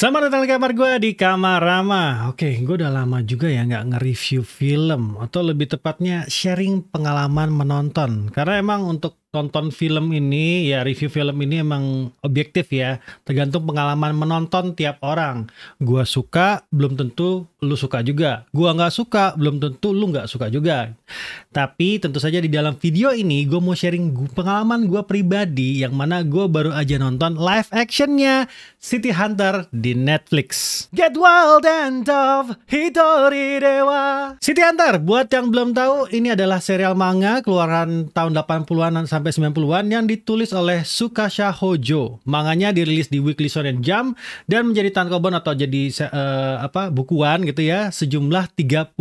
Selamat datang di kamar gue di Kamar Rama. Oke, gue udah lama juga ya nggak nge-review film, atau lebih tepatnya sharing pengalaman menonton. Karena emang untuk tonton film ini, ya review film ini emang objektif ya, tergantung pengalaman menonton tiap orang. Gua suka, belum tentu lu suka juga. Gua nggak suka, belum tentu lu nggak suka juga. Tapi tentu saja di dalam video ini gue mau sharing pengalaman gue pribadi yang mana gue baru aja nonton live actionnya City Hunter di Netflix. Get Wild and Tough Hitori Dewa. City Hunter, buat yang belum tahu, ini adalah serial manga keluaran tahun 80-an sampai 90-an yang ditulis oleh Tsukasa Hojo. Manganya dirilis di Weekly Shonen Jump dan menjadi tankobon atau jadi bukuan gitu ya, sejumlah 35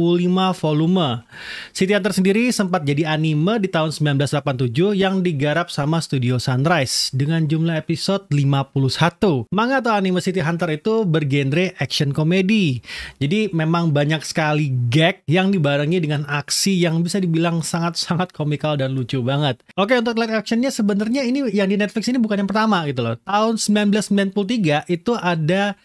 volume. City Hunter sendiri sempat jadi anime di tahun 1987 yang digarap sama Studio Sunrise dengan jumlah episode 51. Manga atau anime City Hunter itu bergenre action komedi. Jadi memang banyak sekali gag yang dibarengi dengan aksi yang bisa dibilang sangat-sangat komikal dan lucu banget. Oke, untuk live actionnya sebenarnya ini yang di Netflix ini bukan yang pertama gitu loh. Tahun 1993 itu ada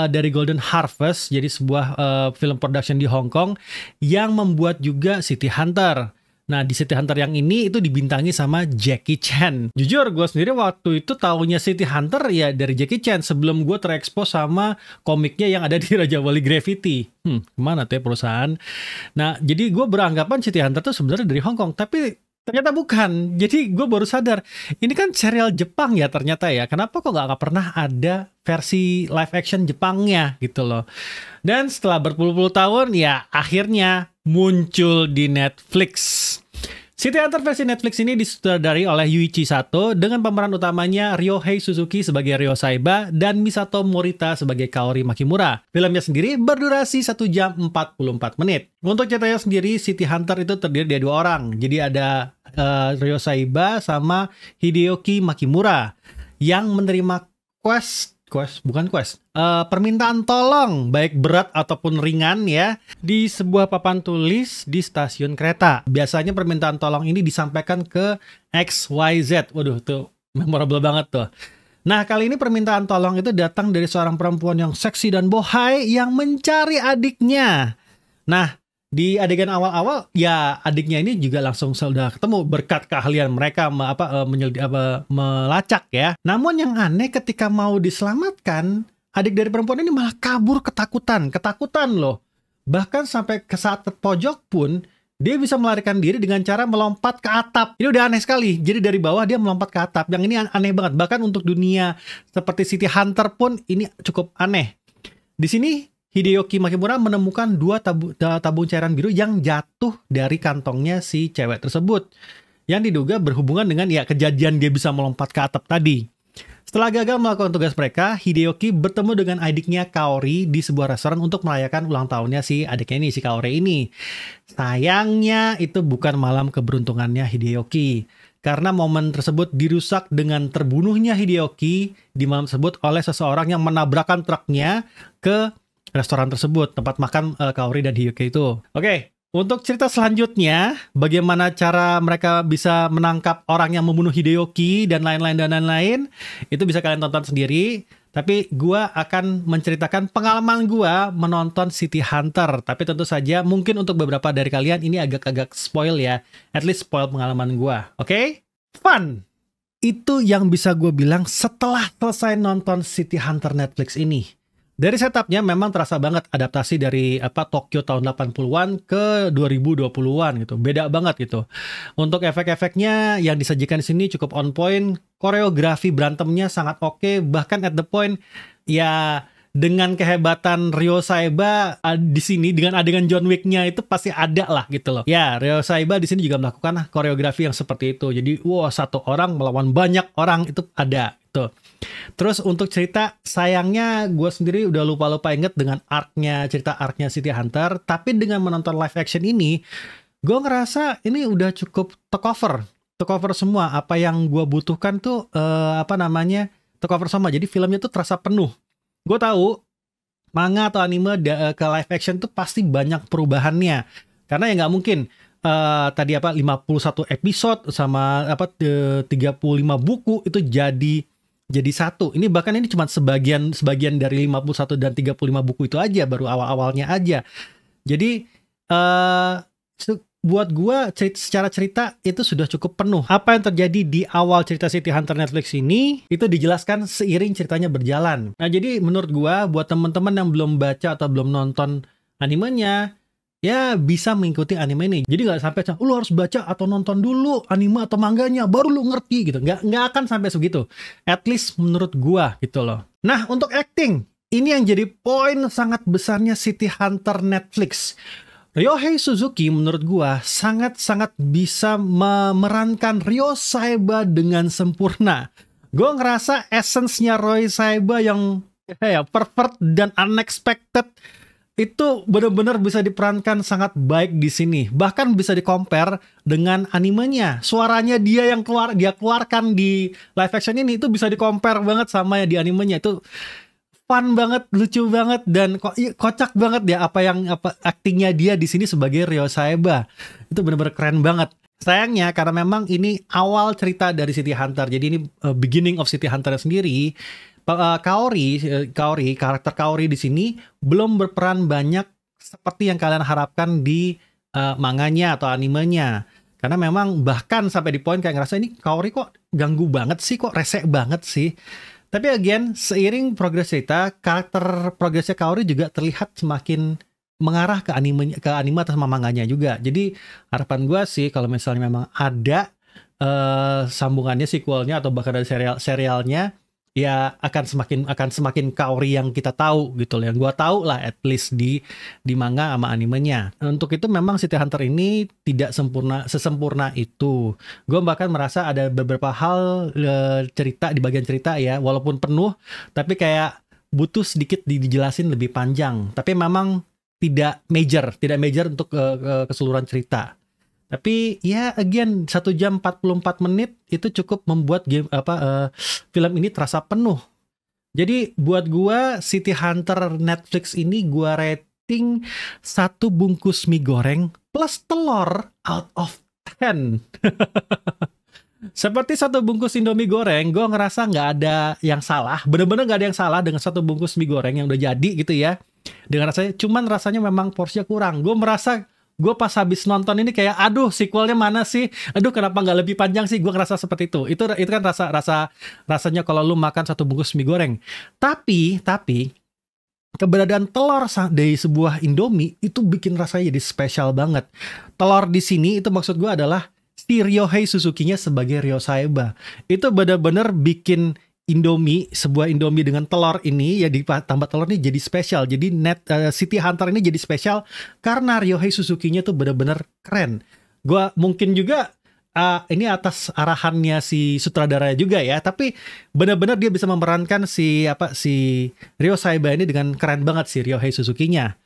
dari Golden Harvest, jadi sebuah film production di Hong Kong yang membuat juga City Hunter. Nah, di City Hunter yang ini itu dibintangi sama Jackie Chan. Jujur, gue sendiri waktu itu taunya City Hunter ya dari Jackie Chan sebelum gue terekspos sama komiknya yang ada di Raja Wali Gravity. Kemana tuh ya perusahaan? Nah, jadi gue beranggapan City Hunter tuh sebenarnya dari Hong Kong, tapi ternyata bukan. Jadi gue baru sadar, ini kan serial Jepang ya ternyata ya. Kenapa kok nggak pernah ada versi live action Jepangnya gitu loh. Dan setelah berpuluh-puluh tahun ya akhirnya muncul di Netflix. City Hunter versi Netflix ini disutradari oleh Yuichi Sato dengan pemeran utamanya Ryohei Suzuki sebagai Ryo Saiba dan Misato Morita sebagai Kaori Makimura. Filmnya sendiri berdurasi 1 jam 44 menit. Untuk ceritanya sendiri, City Hunter itu terdiri dari 2 orang. Jadi ada Ryo Saiba sama Hideyoki Makimura yang menerima permintaan tolong baik berat ataupun ringan ya di sebuah papan tulis di stasiun kereta. Biasanya permintaan tolong ini disampaikan ke XYZ. Waduh, tuh memorable banget tuh. Nah, kali ini permintaan tolong itu datang dari seorang perempuan yang seksi dan bohai yang mencari adiknya. Nah, di adegan awal-awal ya adiknya ini juga langsung sudah ketemu berkat keahlian mereka melacak ya. Namun yang aneh ketika mau diselamatkan, adik dari perempuan ini malah kabur ketakutan loh. Bahkan sampai ke saat terpojok pun dia bisa melarikan diri dengan cara melompat ke atap. Ini udah aneh sekali. Jadi dari bawah dia melompat ke atap. Yang ini aneh banget. Bahkan untuk dunia seperti City Hunter pun ini cukup aneh. Di sini Hideyoki Makimura menemukan 2 tabung cairan biru yang jatuh dari kantongnya si cewek tersebut, yang diduga berhubungan dengan ya kejadian dia bisa melompat ke atap tadi. Setelah gagal melakukan tugas mereka, Hideyoki bertemu dengan adiknya Kaori di sebuah restoran untuk merayakan ulang tahunnya si adiknya ini, si Kaori ini. Sayangnya itu bukan malam keberuntungannya Hideyoki, karena momen tersebut dirusak dengan terbunuhnya Hideyoki di malam tersebut oleh seseorang yang menabrakkan truknya ke restoran tersebut, tempat makan Kaori dan Hideyoki itu. Oke, untuk cerita selanjutnya, bagaimana cara mereka bisa menangkap orang yang membunuh Hideyoki dan lain-lain, itu bisa kalian tonton sendiri. Tapi gua akan menceritakan pengalaman gua menonton City Hunter. Tapi tentu saja mungkin untuk beberapa dari kalian ini agak-agak spoil ya. At least spoil pengalaman gua. Oke? Fun! Itu yang bisa gue bilang setelah selesai nonton City Hunter Netflix ini. Dari setupnya memang terasa banget adaptasi dari Tokyo tahun 80-an ke 2020-an gitu. Beda banget gitu. Untuk efek-efeknya yang disajikan di sini cukup on point. Koreografi berantemnya sangat oke. Bahkan at the point ya dengan kehebatan Ryo Saiba di sini dengan adegan John Wick-nya itu pasti ada lah gitu loh. Ya, Ryo Saiba di sini juga melakukan koreografi yang seperti itu. Jadi, satu orang melawan banyak orang itu ada gitu. Terus untuk cerita, sayangnya gue sendiri udah lupa-lupa inget dengan cerita arc-nya City Hunter. Tapi dengan menonton live action ini, gue ngerasa ini udah cukup tercover semua. Apa yang gue butuhkan tuh, tercover semua. Jadi filmnya tuh terasa penuh. Gue tahu, manga atau anime ke live action tuh pasti banyak perubahannya. Karena ya nggak mungkin. Tadi 51 episode sama 35 buku itu jadi jadi satu. Ini bahkan ini cuma sebagian dari 51 dan 35 buku itu aja, baru awal-awalnya aja. Jadi buat gua secara cerita itu sudah cukup penuh. Apa yang terjadi di awal cerita City Hunter Netflix ini itu dijelaskan seiring ceritanya berjalan. Nah, jadi menurut gua buat teman-teman yang belum baca atau belum nonton animenya, ya bisa mengikuti anime ini. Jadi nggak sampai lu harus baca atau nonton dulu anime atau manganya baru lu ngerti gitu. Nggak akan sampai segitu. At least menurut gua gitu loh. Nah, untuk acting, ini yang jadi poin sangat besarnya City Hunter Netflix. Ryohei Suzuki menurut gua sangat-sangat bisa memerankan Ryo Saeba dengan sempurna. Gua ngerasa essence-nya Ryo Saeba yang pervert dan unexpected itu benar-benar bisa diperankan sangat baik di sini. Bahkan bisa di-compare dengan animenya. Suaranya dia yang dia keluarkan di live action ini itu bisa di-compare banget sama yang di animenya. Itu fun banget, lucu banget, dan kocak banget ya apa aktingnya dia di sini sebagai Ryo Saeba. Itu benar-benar keren banget. Sayangnya karena memang ini awal cerita dari City Hunter. Jadi ini beginning of City Hunter sendiri. Karakter Kaori di sini belum berperan banyak seperti yang kalian harapkan di manganya atau animenya. Karena memang bahkan sampai di poin kayak ngerasa ini Kaori kok ganggu banget sih, kok resek banget sih. Tapi again, seiring progres cerita, karakter progresnya Kaori juga terlihat semakin mengarah ke anime atau sama manganya juga. Jadi harapan gue sih kalau misalnya memang ada sambungannya, sequelnya atau bahkan ada serialnya, ya akan semakin Kaori yang kita tahu gitu loh, yang gua tahu lah at least di manga sama animenya. Untuk itu memang City Hunter ini tidak sesempurna itu. Gua bahkan merasa ada beberapa hal cerita di bagian cerita ya, walaupun penuh tapi kayak butuh sedikit dijelasin lebih panjang. Tapi memang tidak major untuk keseluruhan cerita. Tapi ya again 1 jam 44 menit itu cukup membuat film ini terasa penuh. Jadi buat gua City Hunter Netflix ini gua rating 1 bungkus mie goreng plus telur out of 10. Seperti 1 bungkus Indomie goreng, gue ngerasa nggak ada yang salah. Bener-bener nggak ada yang salah dengan 1 bungkus mie goreng yang udah jadi gitu ya. Dengan rasanya memang porsinya kurang. Gue pas habis nonton ini kayak, aduh sequelnya mana sih? Aduh kenapa nggak lebih panjang sih? Gue ngerasa seperti itu. Itu kan rasanya kalau lu makan 1 bungkus mie goreng. Tapi keberadaan telur dari sebuah Indomie itu bikin rasanya jadi spesial banget. Telur di sini itu maksud gue adalah si Ryohei Suzuki-nya sebagai Ryo Saeba. Itu benar-benar bikin sebuah Indomie dengan telur ini ya ditambah telur ini jadi spesial. Jadi City Hunter ini jadi spesial karena Ryohei Suzuki-nya tuh benar-benar keren. Gua mungkin juga ini atas arahannya si sutradara juga ya, tapi benar-benar dia bisa memerankan si Ryo Saeba ini dengan keren banget si Ryohei Suzuki-nya.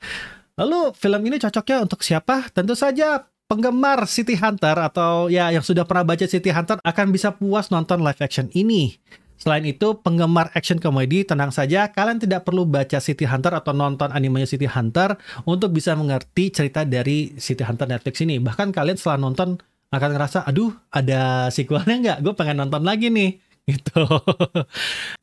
Lalu film ini cocoknya untuk siapa? Tentu saja penggemar City Hunter atau ya yang sudah pernah baca City Hunter akan bisa puas nonton live action ini. Selain itu, penggemar action komedi, tenang saja, kalian tidak perlu baca City Hunter atau nonton animenya City Hunter untuk bisa mengerti cerita dari City Hunter Netflix ini. Bahkan kalian setelah nonton akan ngerasa, aduh, ada sequelnya nggak? Gue pengen nonton lagi nih. Gitu.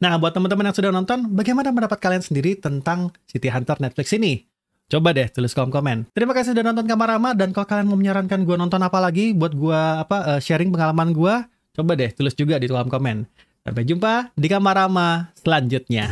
Nah, buat teman-teman yang sudah nonton, bagaimana pendapat kalian sendiri tentang City Hunter Netflix ini? Coba deh tulis kolom komen. Terima kasih sudah nonton Kamarama, dan kalau kalian mau menyarankan gue nonton apa lagi buat gue sharing pengalaman gue, coba deh tulis juga di kolom komen. Sampai jumpa di Kamarama selanjutnya.